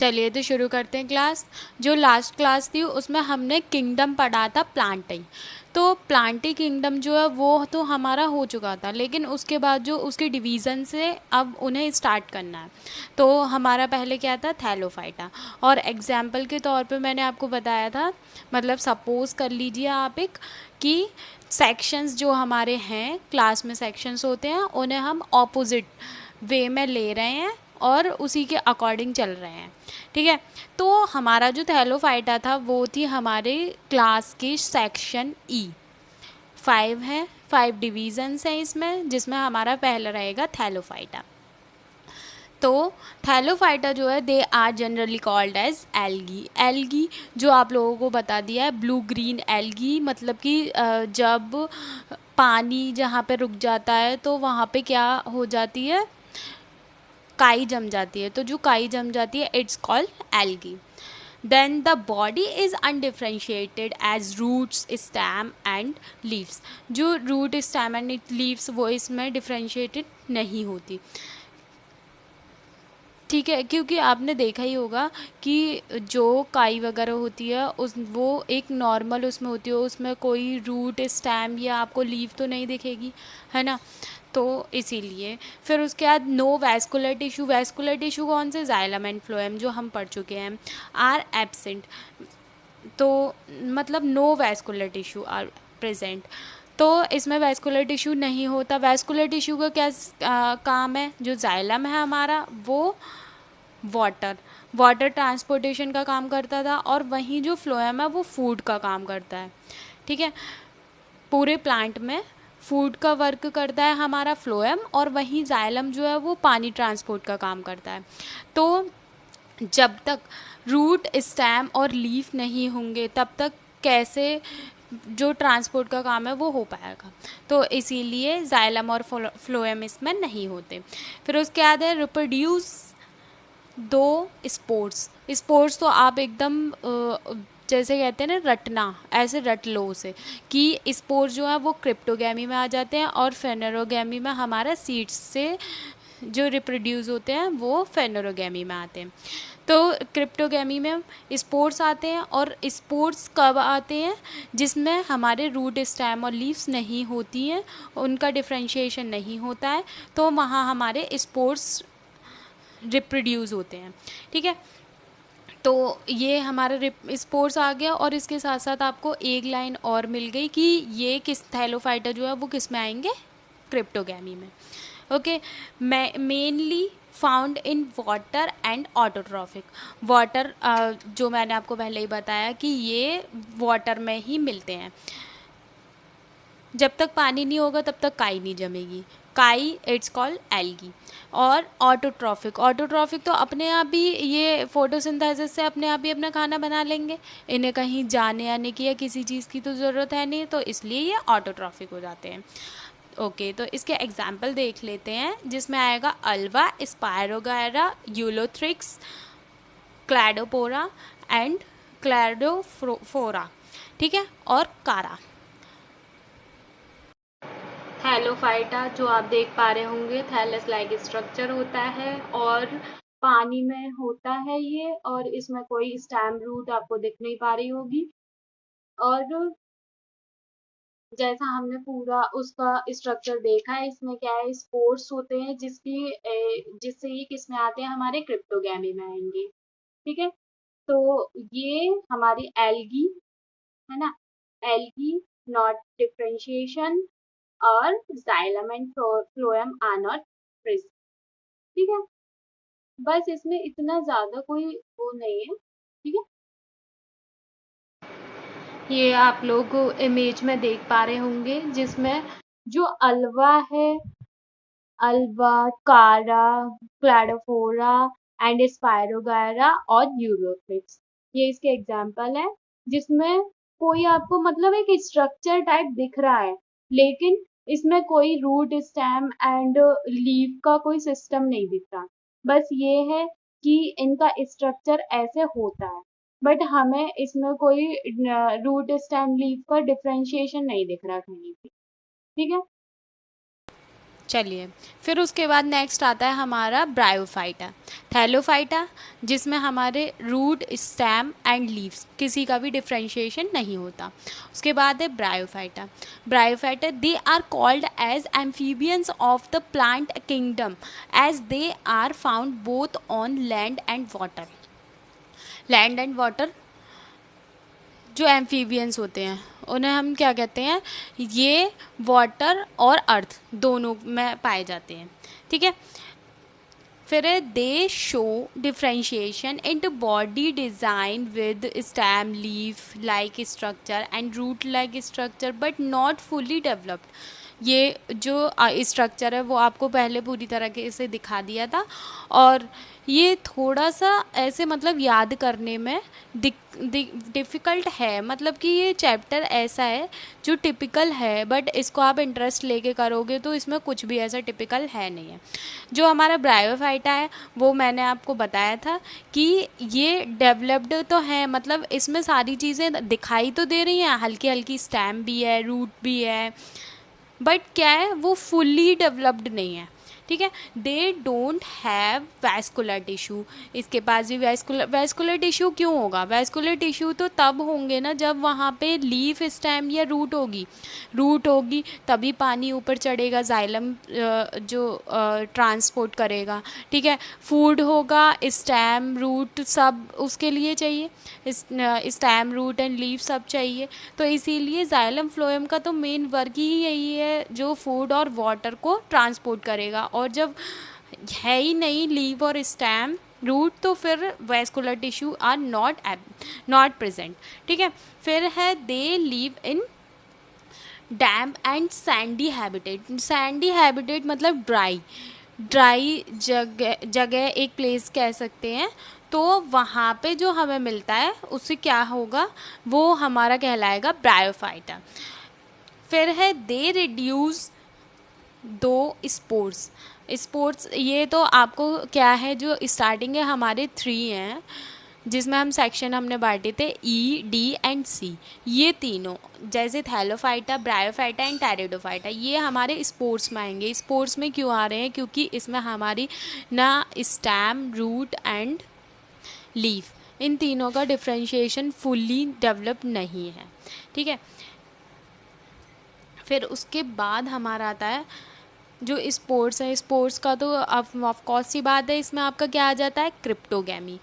चलिए तो शुरू करते हैं क्लास। जो लास्ट क्लास थी उसमें हमने किंगडम पढ़ा था प्लांटी। तो प्लांटी किंगडम जो है वो तो हमारा हो चुका था, लेकिन उसके बाद जो उसके डिवीज़न से अब उन्हें स्टार्ट करना है। तो हमारा पहले क्या था, थैलोफाइटा। और एग्जाम्पल के तौर पे मैंने आपको बताया था, मतलब सपोज कर लीजिए आप एक कि सेक्शंस जो हमारे हैं क्लास में, सेक्शंस होते हैं, उन्हें हम ऑपोजिट वे में ले रहे हैं और उसी के अकॉर्डिंग चल रहे हैं। ठीक है। तो हमारा जो थैलोफाइटा था वो थी हमारे क्लास की सेक्शन ई। 5 है, 5 डिवीजन्स हैं इसमें, जिसमें हमारा पहला रहेगा थैलोफाइटा। तो थैलोफाइटा जो है they are generally called as algae. Algae जो आप लोगों को बता दिया है, ब्लू ग्रीन एल्गी, मतलब कि जब पानी जहाँ पे रुक जाता है तो वहाँ पे क्या हो जाती है, काई जम जाती है। तो जो काई जम जाती है it's called algae. Then the body is undifferentiated as roots, stem and leaves. जो रूट, स्टेम एंड लीव्स वो इसमें डिफ्रेंशिएटेड नहीं होती। ठीक है, क्योंकि आपने देखा ही होगा कि जो काई वगैरह होती है उस वो एक नॉर्मल उसमें होती है, उसमें कोई रूट, स्टेम या आपको लीव तो नहीं दिखेगी, है ना। तो इसीलिए फिर उसके बाद no vascular tissue. Vascular tissue कौन से, जाइलम एंड फ्लोएम जो हम पढ़ चुके हैं, आर एब्सेंट। तो मतलब no vascular tissue are present. तो इसमें वैस्कुलर टिश्यू नहीं होता। वैस्कुलर टिश्यू का क्या काम है, जो जाइलम है हमारा वो वाटर वाटर ट्रांसपोर्टेशन का काम करता था, और वहीं जो फ्लोएम है वो फूड का काम करता है। ठीक है। पूरे प्लांट में फूड का वर्क करता है हमारा फ्लोएम, और वहीं जाइलम जो है वो पानी ट्रांसपोर्ट का काम करता है। तो जब तक रूट, स्टेम और लीफ नहीं होंगे तब तक कैसे जो ट्रांसपोर्ट का काम है वो हो पाएगा। तो इसीलिए जाइलम और फ्लोएम इसमें नहीं होते। फिर उसके बाद है रिप्रोड्यूस दो स्पोर्ट्स। स्पोर्ट्स तो आप एकदम जैसे कहते हैं ना रटना, ऐसे रट लो उसे कि स्पोर्ट्स जो है वो क्रिप्टोगैमी में आ जाते हैं, और फेनरोगैमी में हमारा सीड्स से जो रिप्रोड्यूस होते हैं वो फेनरोगैमी में आते हैं। तो क्रिप्टोगैमी में स्पोर्ट्स आते हैं, और स्पोर्ट्स कब आते हैं, जिसमें हमारे रूट, स्टेम और लीव्स नहीं होती हैं, उनका डिफ्रेंशिएशन नहीं होता है, तो वहाँ हमारे स्पोर्ट्स रिप्रोड्यूस होते हैं। ठीक है। तो ये हमारा स्पोर्ट्स आ गया, और इसके साथ साथ आपको एक लाइन और मिल गई कि ये किस थैलोफाइटा जो है वो किस में आएंगे, क्रिप्टोगैमी में। Okay. Mainly found in water and autotrophic. Water जो मैंने आपको पहले ही बताया कि ये वाटर में ही मिलते हैं। जब तक पानी नहीं होगा तब तक काई नहीं जमेगी, काई इट्स कॉल्ड एल्गी। और ऑटोट्रॉफिक, ऑटोट्रॉफिक तो अपने आप ही ये फोटोसिंथेसिस से अपने आप ही अपना खाना बना लेंगे, इन्हें कहीं जाने आने की या किसी चीज़ की तो ज़रूरत है नहीं, तो इसलिए ये ऑटोट्रॉफिक हो जाते हैं। ओके, तो इसके एग्जाम्पल देख लेते हैं, जिसमें आएगा Ulva, Spirogyra, Ulothrix, Cladophora and Cladophora. ठीक है। और कारा। थैलोफाइटा जो आप देख पा रहे होंगे, थैलस लाइक स्ट्रक्चर होता है और पानी में होता है ये, और इसमें कोई स्टेम रूट आपको दिख नहीं पा रही होगी। और जैसा हमने पूरा उसका स्ट्रक्चर देखा है, इसमें क्या है, स्पोर्स होते हैं जिससे ये किस में आते हैं, हमारे क्रिप्टोगैमी में आएंगे। ठीक है। तो ये हमारी एल्गी है ना, एल्गी, नॉट डिफ्रेंशिएशन, और xylem and phloem are not present. ठीक है। बस इसमें इतना ज्यादा कोई वो नहीं है। ठीक है। ये आप लोग इमेज में देख पा रहे होंगे, जिसमें जो अल्वा है, अल्वा, कारा, क्लैडोफोरा एंड स्पायरोगायरा और यूरोफिट्स, ये इसके एग्जाम्पल है। जिसमें कोई आपको मतलब एक स्ट्रक्चर टाइप दिख रहा है, लेकिन इसमें कोई रूट, स्टेम एंड लीफ का कोई सिस्टम नहीं दिख रहा। बस ये है कि इनका स्ट्रक्चर ऐसे होता है, बट हमें इसमें कोई रूट, स्टेम, लीफ का डिफ्रेंशिएशन नहीं दिख रहा कहीं भी। ठीक है। चलिए, फिर उसके बाद नेक्स्ट आता है हमारा ब्रायोफाइटा, थैलोफाइटा, जिसमें हमारे रूट, स्टेम एंड लीव्स किसी का भी डिफ्रेंशिएशन नहीं होता। उसके बाद है bryophyta. Bryophyta they are called as amphibians of the plant kingdom as they are found both on land and water. Land and water जो एम्फीबियंस होते हैं उन्हें हम क्या कहते हैं, ये वाटर और अर्थ दोनों में पाए जाते हैं। ठीक है, फिर है they show differentiation into body design with stem leaf like structure and root like structure but not fully developed. ये जो स्ट्रक्चर है वो आपको पहले पूरी तरह से दिखा दिया था, और ये थोड़ा सा ऐसे मतलब याद करने में डिफ़िकल्ट है, मतलब कि ये चैप्टर ऐसा है जो टिपिकल है, बट इसको आप इंटरेस्ट लेके करोगे तो इसमें कुछ भी ऐसा टिपिकल है नहीं है। जो हमारा ब्रायोफाइटा है वो मैंने आपको बताया था कि ये डेवलप्ड तो है, मतलब इसमें सारी चीज़ें दिखाई तो दे रही हैं, हल्की हल्की स्टेम भी है, रूट भी है, बट क्या है वो फुल्ली डेवलप्ड नहीं है। ठीक है, they don't have vascular tissue. इसके पास भी वैस्कुलर टिश्यू क्यों होगा, वैस्कुलर टिश्यू तो तब होंगे ना जब वहाँ पे लीफ, स्टेम या रूट होगी। रूट होगी तभी पानी ऊपर चढ़ेगा, जाइलम जो ट्रांसपोर्ट करेगा। ठीक है, फूड होगा, स्टेम, रूट सब उसके लिए चाहिए, स्टेम, रूट एंड लीफ सब चाहिए। तो इसीलिए जाइलम फ्लोएम का तो मेन वर्क ही यही है जो फूड और वाटर को ट्रांसपोर्ट करेगा, और जब है ही नहीं लीव और स्टेम, रूट, तो फिर vascular tissue are not present. ठीक है, फिर है they live in damp and sandy habitat. Sandy habitat मतलब ड्राई, ड्राई जगह, जगह एक प्लेस कह सकते हैं। तो वहाँ पे जो हमें मिलता है उससे क्या होगा, वो हमारा कहलाएगा ब्रायोफाइटा। फिर है दे रिड्यूस दो स्पोर्ट्स। स्पोर्ट्स ये तो आपको क्या है, जो स्टार्टिंग है हमारे 3 हैं, जिसमें हम सेक्शन हमने बांटे थे ई, डी एंड सी। ये तीनों जैसे थैलोफाइटा, ब्रायोफाइटा एंड टेरिडोफाइटा, ये हमारे स्पोर्ट्स में आएंगे। स्पोर्ट्स में क्यों आ रहे हैं, क्योंकि इसमें हमारी ना स्टेम, रूट एंड लीफ, इन तीनों का डिफ्रेंशिएशन फुल्ली डेवलप नहीं है। ठीक है, फिर उसके बाद हमारा आता है जो स्पोर्ट्स है। स्पोर्ट्स का तो ऑफ कोर्स सी बात है, इसमें आपका क्या आ जाता है, क्रिप्टोगैमी।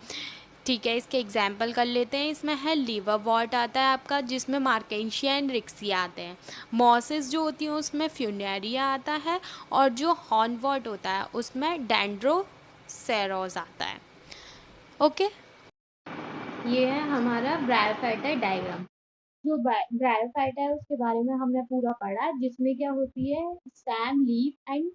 ठीक है, इसके एग्जाम्पल कर लेते हैं। इसमें है लीवर वॉट आता है आपका, जिसमें मार्केशिया एंड रिक्सिया आते हैं। मॉसिस जो होती हैं उसमें फ्यूनेरिया आता है, और जो हॉर्न वॉट होता है उसमें डेंड्रोसेरोज आता है। ओके, ये है हमारा ब्रायोफाइटा डायग्राम। जो ब्रायोफाइटा है उसके बारे में हमने पूरा पढ़ा, जिसमें क्या होती है, स्टेम, लीफ एंड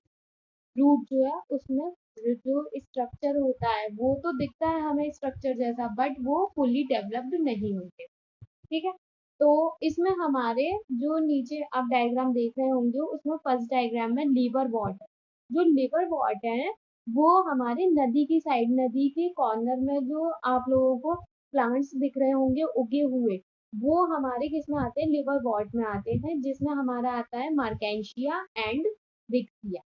रूट जो है उसमें जो स्ट्रक्चर होता है वो तो दिखता है हमें स्ट्रक्चर जैसा, बट वो फुल्ली डेवलप्ड नहीं होते। ठीक है, तो इसमें हमारे जो नीचे आप डायग्राम देख रहे होंगे उसमें फर्स्ट डायग्राम में लीवर वॉट है। जो लीवर वॉट है वो हमारे नदी की साइड, नदी के कॉर्नर में जो आप लोगों को प्लांट्स दिख रहे होंगे उगे हुए, वो हमारे किस में आते हैं, लिवर वॉट में आते हैं, जिसमें हमारा आता है मार्केशिया एंड विक्सिया।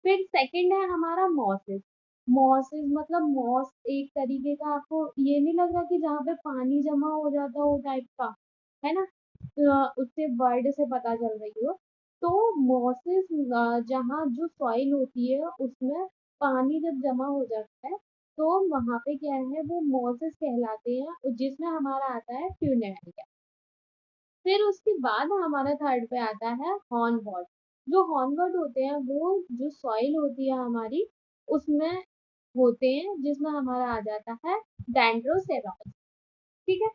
फिर सेकंड है हमारा मॉसिस। मॉसिस मतलब मॉस एक तरीके का, आपको ये नहीं लग रहा कि जहाँ पे पानी जमा हो जाता हो टाइप का, है ना, उससे वर्ड से पता चल रही हो। तो मॉसिस जहाँ जो सॉइल होती है उसमें पानी जब जमा हो जाता है तो वहां पे क्या है, वो मॉसिस कहलाते हैं, जिसमें हमारा आता है फ्यूनेरिया। फिर उसके बाद हमारा थर्ड पे आता है हॉर्नवॉट। जो हॉर्नवॉट होते हैं वो जो सॉइल होती है हमारी उसमें होते हैं, जिसमें हमारा आ जाता है डेंड्रोसेरास। ठीक है,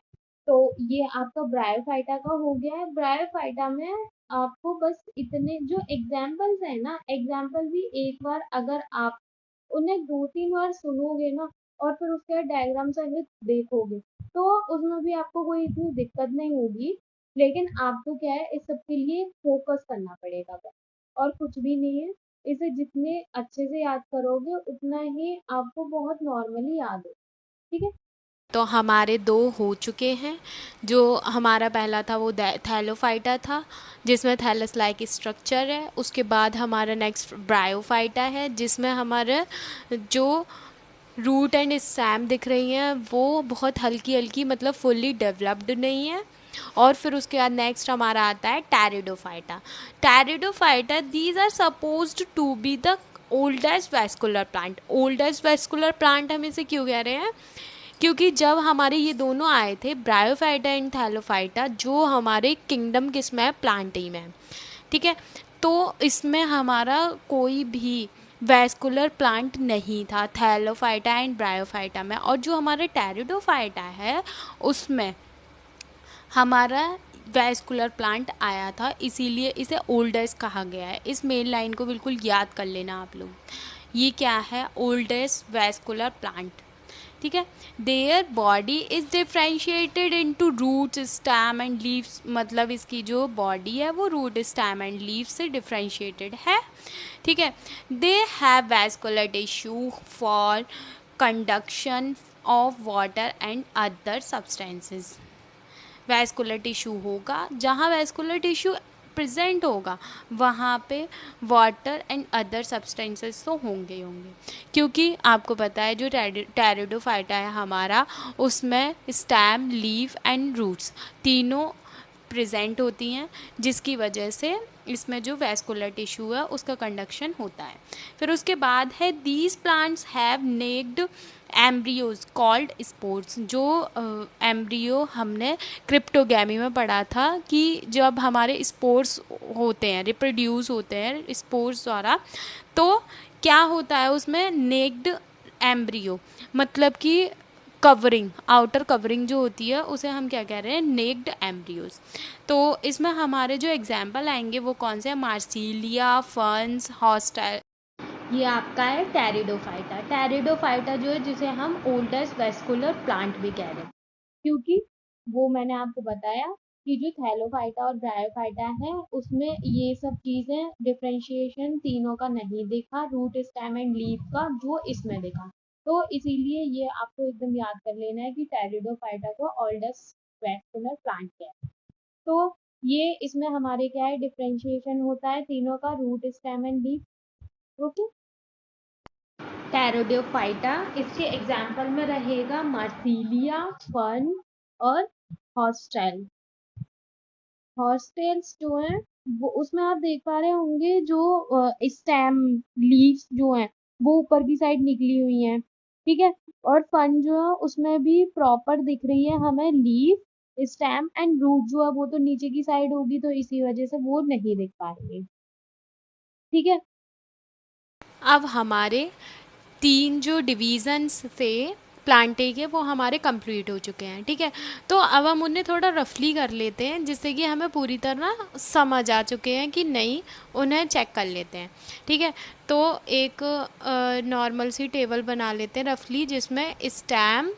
तो ये आपका ब्रायोफाइटा का हो गया है। ब्रायोफाइटा में आपको बस इतने जो एग्जाम्पल्स है ना, एग्जाम्पल भी एक बार अगर आप उन्हें 2-3 बार सुनोगे ना और फिर उसके डायग्राम सहित देखोगे तो उसमें भी आपको कोई इतनी दिक्कत नहीं होगी। लेकिन आपको क्या है, इस सब के लिए फोकस करना पड़ेगा बस, और कुछ भी नहीं है। इसे जितने अच्छे से याद करोगे उतना ही आपको बहुत नॉर्मली याद हो। ठीक है, तो हमारे दो हो चुके हैं। जो हमारा पहला था वो थैलोफाइटा था, जिसमें थैलस लाइक स्ट्रक्चर है। उसके बाद हमारा नेक्स्ट ब्रायोफाइटा है, जिसमें हमारे जो रूट एंड स्टैम दिख रही हैं वो बहुत हल्की हल्की, मतलब फुल्ली डेवलप्ड नहीं है। और फिर उसके बाद नेक्स्ट हमारा आता है Pteridophyta. Pteridophyta these are supposed to be the oldest vascular plant. Oldest vascular plant हम इसे क्यों कह रहे हैं? क्योंकि जब हमारे ये दोनों आए थे ब्रायोफाइटा एंड थैलोफाइटा, जो हमारे किंगडम किस में है? प्लांटी में है। ठीक है, तो इसमें हमारा कोई भी वैस्कुलर प्लांट नहीं था थैलोफाइटा एंड ब्रायोफाइटा में। और जो हमारे टेरिडोफाइटा है उसमें हमारा वैस्कुलर प्लांट आया था, इसीलिए इसे ओल्डेस्ट कहा गया है। इस मेन लाइन को बिल्कुल याद कर लेना आप लोग। ये क्या है? Oldest vascular plant. ठीक है, their body is differentiated into roots, stem and leaves. मतलब इसकी जो बॉडी है वो रूट, स्टैम एंड लीव्स से डिफ्रेंशिएटेड है। ठीक है, they have vascular tissue for conduction of water and other substances. Vascular tissue होगा, जहाँ वैस्कुलर टिश्यू प्रेजेंट होगा वहाँ पे वाटर एंड अदर सब्सटेंसेस तो होंगे ही होंगे। क्योंकि आपको पता है जो टेरिडोफाइटा है हमारा, उसमें स्टैम, लीफ एंड रूट्स तीनों प्रेजेंट होती हैं, जिसकी वजह से इसमें जो वैस्कुलर टिश्यू है उसका कंडक्शन होता है। फिर उसके बाद है these plants have naked embryos called spores. जो एम्ब्रियो हमने क्रिप्टोगैमी में पढ़ा था कि जब हमारे स्पोर्स होते हैं, रिप्रोड्यूस होते हैं स्पोर्स द्वारा, तो क्या होता है उसमें? नेक्ड एम्ब्रियो, मतलब कि कवरिंग, आउटर कवरिंग जो होती है उसे हम क्या कह रहे हैं? Naked embryos. तो इसमें हमारे जो एग्जाम्पल आएंगे वो कौन से हैं? Marsilea, ferns, hostile. ये आपका है टेरिडोफाइटा। टेरिडोफाइटा जो है जिसे हम ओल्डेस्ट वेस्कुलर प्लांट भी कह रहे हैं, क्योंकि वो मैंने आपको बताया कि जो थैलोफाइटा और ब्रायोफाइटा है उसमें ये सब चीजें डिफरेंशिएशन तीनों का नहीं देखा, रूट, स्टेम एंड लीफ का, जो इसमें देखा। तो इसीलिए ये आपको एकदम याद कर लेना है कि टेरिडोफाइटा को ओल्डेस्ट वेस्कुलर प्लांट कहते हैं। तो ये इसमें हमारे क्या है? डिफरेंशिएशन होता है तीनों का, root, stem and leaf. Okay, pteridophyta, इसके एग्जाम्पल में रहेगा मार्सिलिया, फर्न और हॉस्टेल। हॉस्टेल्स जो है वो उसमें आप देख पा रहे होंगे जो स्टेम, लीव्स जो हैं वो ऊपर की साइड निकली हुई हैं। ठीक है, और फन जो है उसमें भी प्रॉपर दिख रही है हमें लीफ, स्टेम एंड रूट जो है वो तो नीचे की साइड होगी, तो इसी वजह से वो नहीं दिख पा रही है। ठीक है, अब हमारे तीन जो डिवीजन्स थे प्लांटे के वो हमारे कंप्लीट हो चुके हैं। ठीक है, तो अब हम उन्हें थोड़ा रफली कर लेते हैं जिससे कि हमें पूरी तरह समझ आ चुके हैं कि नहीं, उन्हें चेक कर लेते हैं। ठीक है, तो एक नॉर्मल सी टेबल बना लेते हैं रफली, जिसमें स्टेम,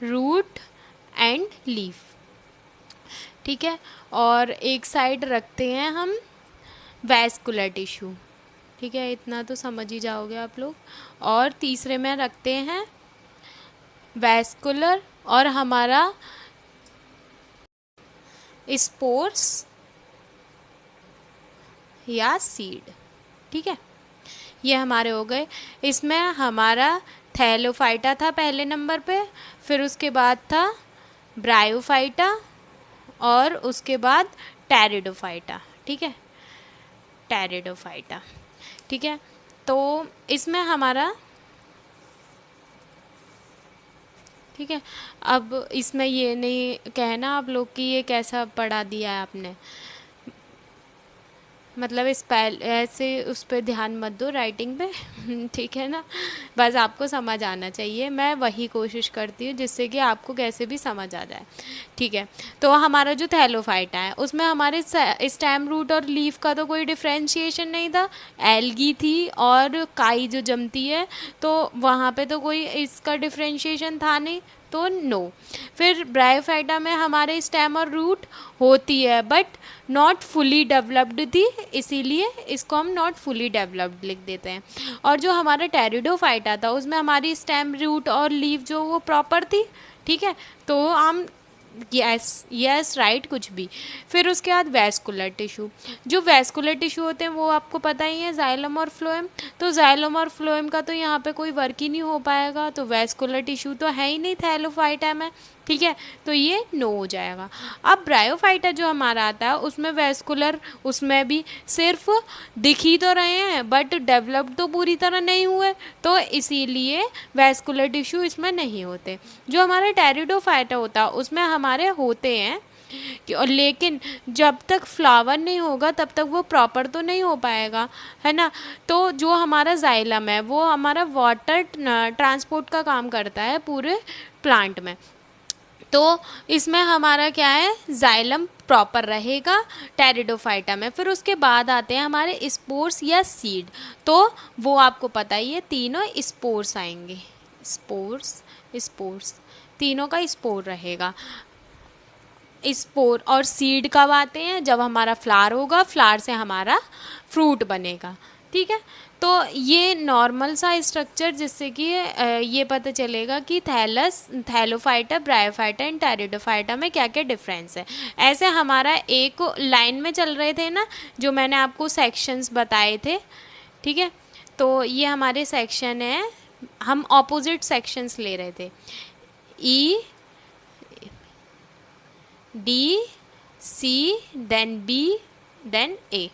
रूट एंड लीफ। ठीक है, और एक साइड रखते हैं हम वैस्कुलर टिश्यू। ठीक है, इतना तो समझ ही जाओगे आप लोग। और तीसरे में रखते हैं वैस्कुलर और हमारा स्पोर्स या सीड। ठीक है, ये हमारे हो गए। इसमें हमारा थैलोफाइटा था पहले नंबर पे, फिर उसके बाद था ब्रायोफाइटा और उसके बाद टेरिडोफाइटा। ठीक है, टेरिडोफाइटा। ठीक है, तो इसमें हमारा, ठीक है, अब इसमें ये नहीं कहना आप लोग कि ये कैसा पढ़ा दिया है आपने, मतलब स्पेल ऐसे उस पर ध्यान मत दो राइटिंग पे। ठीक है ना, बस आपको समझ आना चाहिए। मैं वही कोशिश करती हूँ जिससे कि आपको कैसे भी समझ आ जाए। ठीक है, तो हमारा जो थैलोफाइटा है उसमें हमारे स्टेम, रूट और लीफ का तो कोई डिफ्रेंशिएशन नहीं था। एल्गी थी और काई जो जमती है, तो वहाँ पे तो कोई इसका डिफ्रेंशिएशन था नहीं, तो नो। फिर ब्रायोफाइटा में हमारे स्टेम और रूट होती है बट नॉट फुली डेवलप्ड थी, इसीलिए इसको हम नॉट फुली डेवलप्ड लिख देते हैं। और जो हमारा टेरिडोफाइटा था उसमें हमारी स्टेम, रूट और लीफ जो वो प्रॉपर थी, ठीक है, तो हम यस यस राइट कुछ भी। फिर उसके बाद वैस्कुलर टिश्यू, जो वैस्कुलर टिश्यू होते हैं वो आपको पता ही है, जाइलम और फ्लोएम। तो जाइलम और फ्लोएम का तो यहाँ पे कोई वर्क ही नहीं हो पाएगा, तो वैस्कुलर टिश्यू तो है ही नहीं थैलोफाइटा में, ठीक है, तो ये नो हो जाएगा। अब ब्रायोफाइटा जो हमारा आता है उसमें वैस्कुलर, उसमें भी सिर्फ दिख ही तो रहे हैं बट डेवलप तो पूरी तरह नहीं हुए, तो इसीलिए वैस्कुलर टिश्यू इसमें नहीं होते। जो हमारा टेरिडोफाइटा होता है उसमें हमारे होते हैं और लेकिन जब तक फ्लावर नहीं होगा तब तक वो प्रॉपर तो नहीं हो पाएगा, है ना। तो जो हमारा जाइलम है वो हमारा वाटर ट्रांसपोर्ट का काम करता है पूरे प्लांट में, तो इसमें हमारा क्या है, जाइलम प्रॉपर रहेगा टेरिडोफाइटा में। फिर उसके बाद आते हैं हमारे स्पोर्स या सीड, तो वो आपको पता ही है, तीनों स्पोर्स आएंगे, स्पोर्स स्पोर्स, तीनों का स्पोर रहेगा। स्पोर और सीड कब आते हैं, जब हमारा फ्लावर होगा, फ्लावर से हमारा फ्रूट बनेगा, ठीक है। तो ये नॉर्मल सा स्ट्रक्चर जिससे कि ये पता चलेगा कि थैलोफाइटा, ब्रायोफाइटा एंड टेरिडोफाइटा में क्या क्या डिफरेंस है। ऐसे हमारा एक लाइन में चल रहे थे ना, जो मैंने आपको सेक्शंस बताए थे, ठीक है। तो ये हमारे सेक्शन है, हम ऑपोजिट सेक्शंस ले रहे थे, E D C then B then A,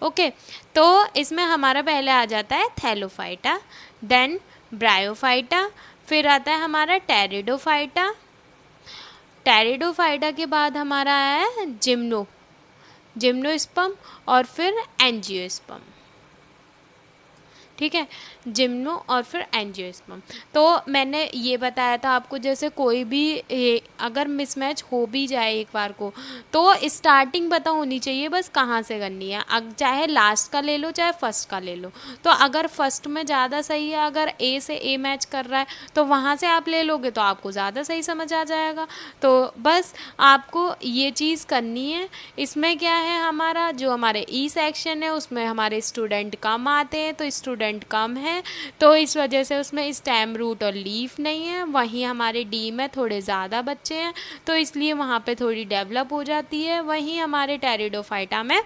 okay. तो इसमें हमारा पहले आ जाता है थैलोफाइटा, देन ब्रायोफाइटा, फिर आता है हमारा टेरिडोफाइटा, टेरिडोफाइटा के बाद हमारा है जिम्नोस्पर्म और फिर एंजियोस्पर्म, ठीक है, जिम्नो और फिर एंजियोस्पर्म। तो मैंने ये बताया था आपको, जैसे कोई भी अगर मिसमैच हो भी जाए एक बार को, तो स्टार्टिंग पता होनी चाहिए बस कहाँ से करनी है, चाहे लास्ट का ले लो चाहे फर्स्ट का ले लो। तो अगर फर्स्ट में ज़्यादा सही है, अगर ए से ए मैच कर रहा है तो वहाँ से आप ले लोगे तो आपको ज़्यादा सही समझ आ जाएगा। तो बस आपको ये चीज़ करनी है। इसमें क्या है, हमारा जो हमारे ई सेक्शन है उसमें हमारे स्टूडेंट कम आते हैं, तो स्टूडेंट कम है तो इस वजह से उसमें स्टेम, रूट और लीफ नहीं है। वहीं हमारे डी में थोड़े ज़्यादा बच्चे हैं तो इसलिए वहाँ पे थोड़ी डेवलप हो जाती है। वहीं हमारे टेरिडोफाइटा में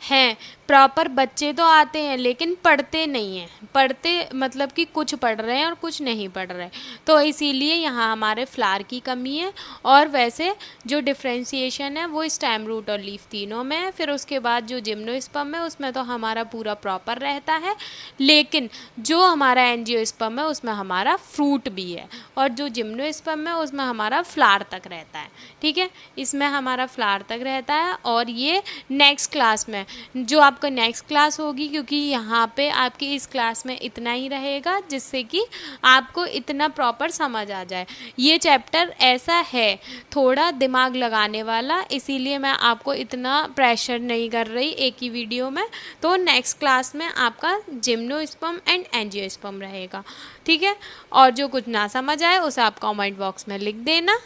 हैं प्रॉपर बच्चे तो आते हैं लेकिन पढ़ते नहीं हैं, पढ़ते मतलब कि कुछ पढ़ रहे हैं और कुछ नहीं पढ़ रहे, तो इसीलिए यहाँ हमारे फ्लावर की कमी है। और वैसे जो डिफ्रेंशिएशन है वो स्टेम, रूट और लीफ तीनों में है। फिर उसके बाद जो जिम्नोस्पर्म है उसमें तो हमारा पूरा प्रॉपर रहता है, लेकिन जो हमारा एंजियोस्पर्म है उसमें हमारा फ्रूट भी है, और जो जिम्नोस्पर्म है उसमें हमारा फ्लावर तक रहता है, ठीक है। इसमें हमारा फ्लावर तक रहता है। और ये नेक्स्ट क्लास में, जो आपका नेक्स्ट क्लास होगी, क्योंकि यहाँ पे आपकी इस क्लास में इतना ही रहेगा जिससे कि आपको इतना प्रॉपर समझ आ जाए। ये चैप्टर ऐसा है थोड़ा दिमाग लगाने वाला, इसीलिए मैं आपको इतना प्रेशर नहीं कर रही एक ही वीडियो में। तो नेक्स्ट क्लास में आपका जिम्नोस्पर्म एंड एंजियोस्पर्म रहेगा, ठीक है। और जो कुछ ना समझ आए उसे आप कमेंट बॉक्स में लिख देना।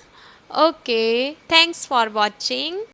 Okay, thanks for watching.